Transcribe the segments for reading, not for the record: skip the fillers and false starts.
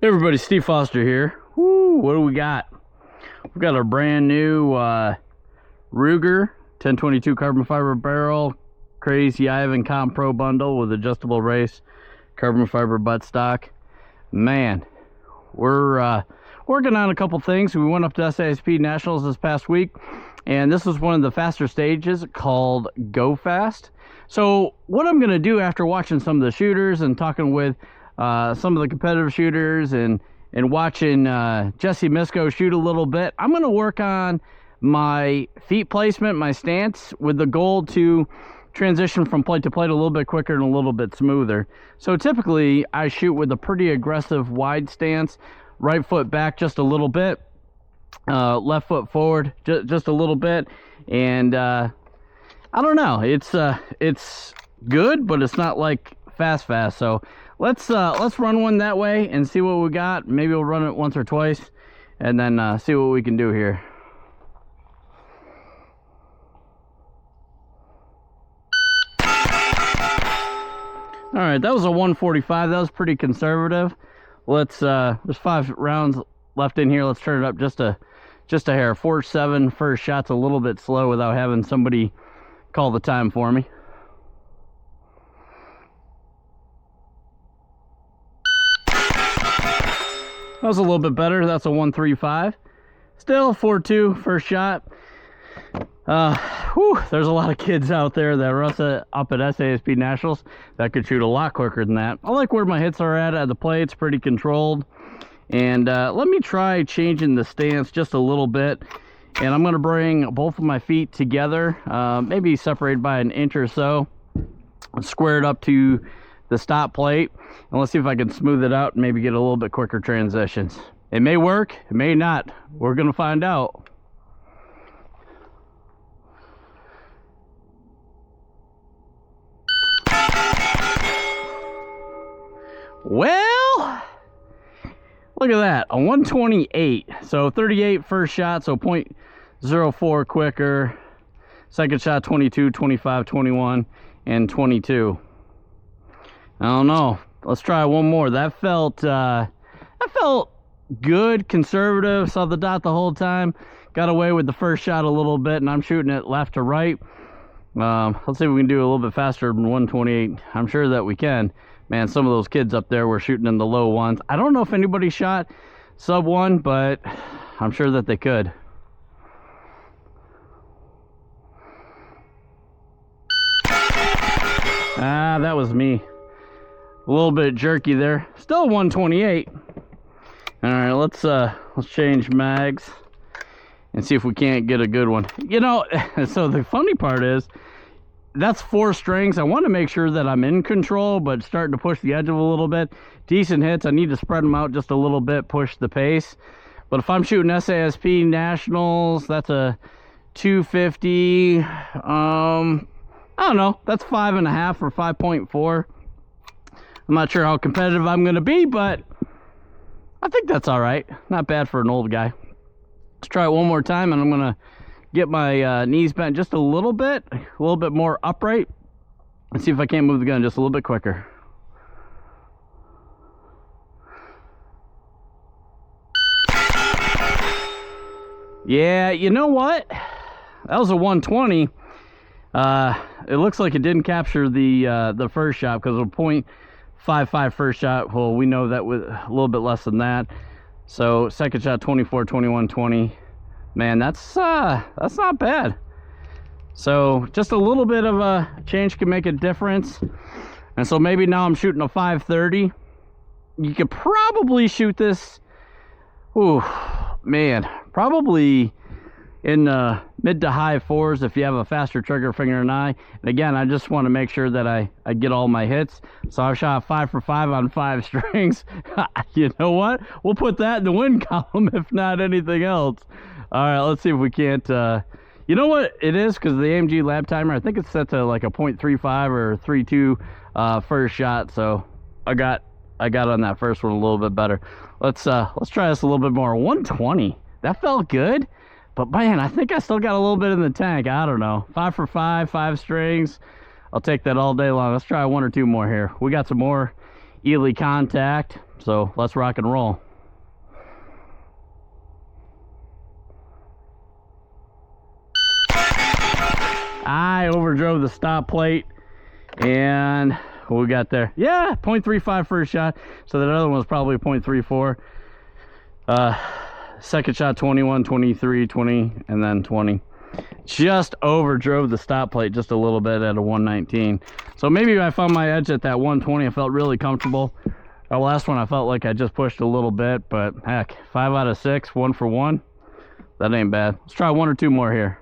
Hey everybody, Steve Foster here. Woo, what do we got? We've got our brand new Ruger 1022 carbon fiber barrel, crazy Ivan Comp Pro bundle with adjustable race, carbon fiber buttstock. Man, we're working on a couple things. We went up to SASP Nationals this past week, and this was one of the faster stages called GoFast. So what I'm going to do after watching some of the shooters and talking with some of the competitive shooters and watching Jesse Misko shoot a little bit, I'm going to work on my feet placement, my stance, with the goal to transition from plate to plate a little bit quicker and a little bit smoother. So typically I shoot with a pretty aggressive wide stance, right foot back just a little bit, left foot forward just a little bit, and I don't know, it's good, but it's not like fast. So let's run one that way and see what we got. Maybe we'll run it once or twice and then see what we can do here. All right, that was a 145. That was pretty conservative. Let's there's 5 rounds left in here. Let's turn it up just a hair. 4.7 first shot's a little bit slow without having somebody call the time for me. That was a little bit better. That's a 135. Still 4.2 first shot. There's a lot of kids out there that are up at SASP Nationals that could shoot a lot quicker than that. I like where my hits are at the plate. It's pretty controlled. And let me try changing the stance just a little bit. And I'm going to bring both of my feet together, maybe separated by an inch or so, squared up to the stop plate, and let's see if I can smooth it out and maybe get a little bit quicker transitions. It may work, it may not. We're gonna find out. Well, look at that, a 128. So 38 first shot, so 0.04 quicker. Second shot 22, 25, 21, and 22. I don't know. Let's try one more. That felt good, conservative. Saw the dot the whole time. Got away with the first shot a little bit, and I'm shooting it left to right. Let's see if we can do a little bit faster than 128. I'm sure that we can. Man, some of those kids up there were shooting in the low ones. I don't know if anybody shot sub 1, but I'm sure that they could. That was me. A little bit jerky there. Still 128. All right, let's change mags and see if we can't get a good one. You know, so the funny part is that's 4 strings. I want to make sure that I'm in control, but starting to push the edge of a little bit. Decent hits. I need to spread them out just a little bit, push the pace. But if I'm shooting SASP Nationals, that's a 250. I don't know. That's 5.5 or 5.4. I'm not sure how competitive I'm going to be, but I think that's all right. Not bad for an old guy. Let's try it one more time, and I'm going to get my knees bent just a little bit more upright, and see if I can't move the gun just a little bit quicker. Yeah, you know what? That was a 120. It looks like it didn't capture the first shot because of a 0.55 first shot. Well, we know that was a little bit less than that. So second shot 24, 21, 20. Man, that's not bad. So just a little bit of a change can make a difference. And so maybe now I'm shooting a 530. You could probably shoot this, ooh, man, probably in the mid to high 4s if you have a faster trigger finger than I. And again, I just want to make sure that I get all my hits. So I've shot 5 for 5 on 5 strings. You know what? We'll put that in the win column if not anything else. All right, let's see if we can't. You know what it is? Because the AMG lab timer, I think it's set to like a 0.35 or 3.2 first shot. So I got on that first one a little bit better. Let's try this a little bit more. 120. That felt good. But man, I think I still got a little bit in the tank. I don't know. 5 for 5, 5 strings. I'll take that all day long. Let's try 1 or 2 more here. We got some more Ely contact. So let's rock and roll. I overdrove the stop plate, and what we got there? Yeah, 0.35 first shot. So that other one was probably 0.34. Second shot 21, 23, 20, and then 20. Just overdrove the stop plate just a little bit at a 119. So maybe I found my edge at that 120. I felt really comfortable. The last one I felt like I just pushed a little bit, but heck, 5 out of 6, 1 for 1. That ain't bad. Let's try 1 or 2 more here.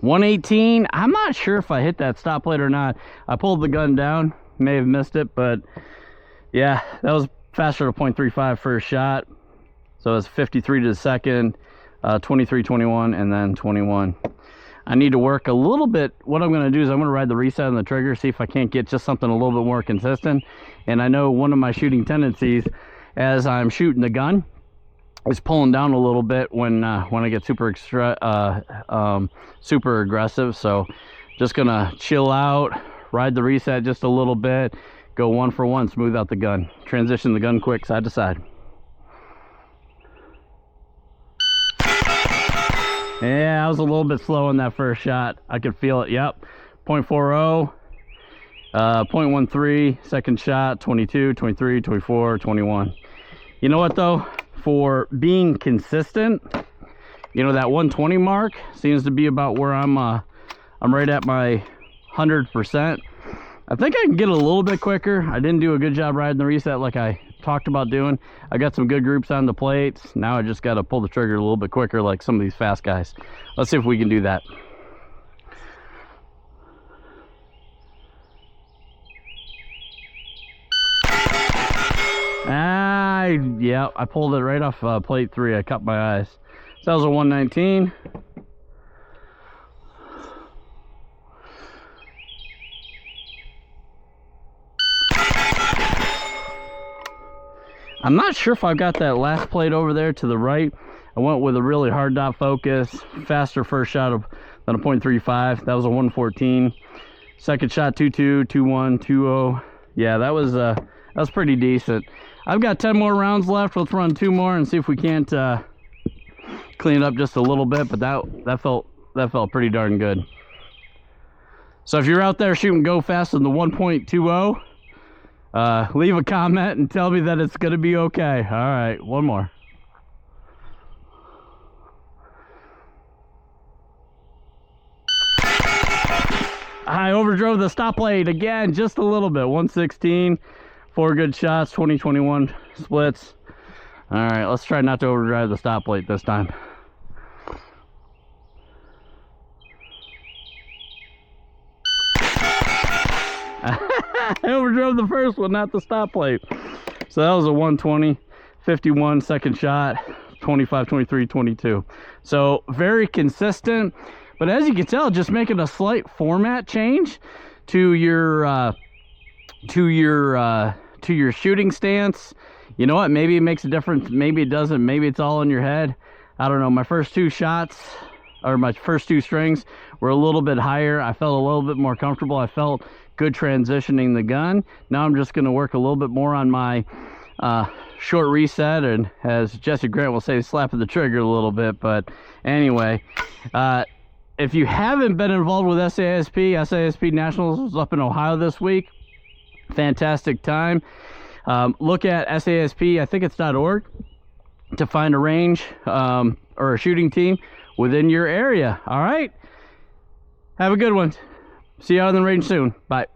$118. I'm not sure if I hit that stop plate or not. I pulled the gun down, may have missed it, but yeah, that was faster to 0.35 first shot. So it's 53 to the second, 23, 21, and then 21. I need to work a little bit. What I'm going to do is I'm going to ride the reset on the trigger, see if I can't get just something a little bit more consistent. And I know one of my shooting tendencies as I'm shooting the gun is pulling down a little bit when I get super super aggressive. So just gonna chill out, ride the reset just a little bit, go 1 for 1, smooth out the gun, transition the gun quick side to side. Yeah, I was a little bit slow in that first shot. I could feel it. Yep, 0.40, 0.13 second shot, 22, 23, 24, 21. You know what though, for being consistent, you know, that 120 mark seems to be about where I'm right at my 100%. I think I can get a little bit quicker. I didn't do a good job riding the reset like I talked about doing. I got some good groups on the plates. Now I just got to pull the trigger a little bit quicker like some of these fast guys. Let's see if we can do that. Yeah, I pulled it right off plate 3. I cut my eyes. So that was a 119. I'm not sure if I've got that last plate over there to the right. I went with a really hard dot focus, faster first shot than a 0.35. That was a 114. Second shot 22, 21, 20. Yeah, that was pretty decent. I've got 10 more rounds left. Let's run 2 more and see if we can't clean it up just a little bit. But that felt pretty darn good. So if you're out there shooting GoFast in the 1.20, leave a comment and tell me that it's gonna be okay. All right, 1 more. I overdrove the stop plate again just a little bit. 116. 4 good shots, 20, 21 splits. All right, let's try not to overdrive the stop plate this time. I overdrove the first one, not the stop plate. So that was a 120, 51 second shot, 25, 23, 22. So very consistent, but as you can tell, just making a slight format change to your shooting stance. You know what, maybe it makes a difference, maybe it doesn't, maybe it's all in your head. I don't know. My first 2 shots, or my first 2 strings, were a little bit higher. I felt a little bit more comfortable. I felt good transitioning the gun. Now I'm just going to work a little bit more on my short reset, and as Jesse Grant will say, slapping the trigger a little bit. But anyway, if you haven't been involved with SASP Nationals was up in Ohio this week. Fantastic time. Look at SASP, I think it's .org, to find a range or a shooting team within your area. All right, have a good one. See you out on the range soon. Bye.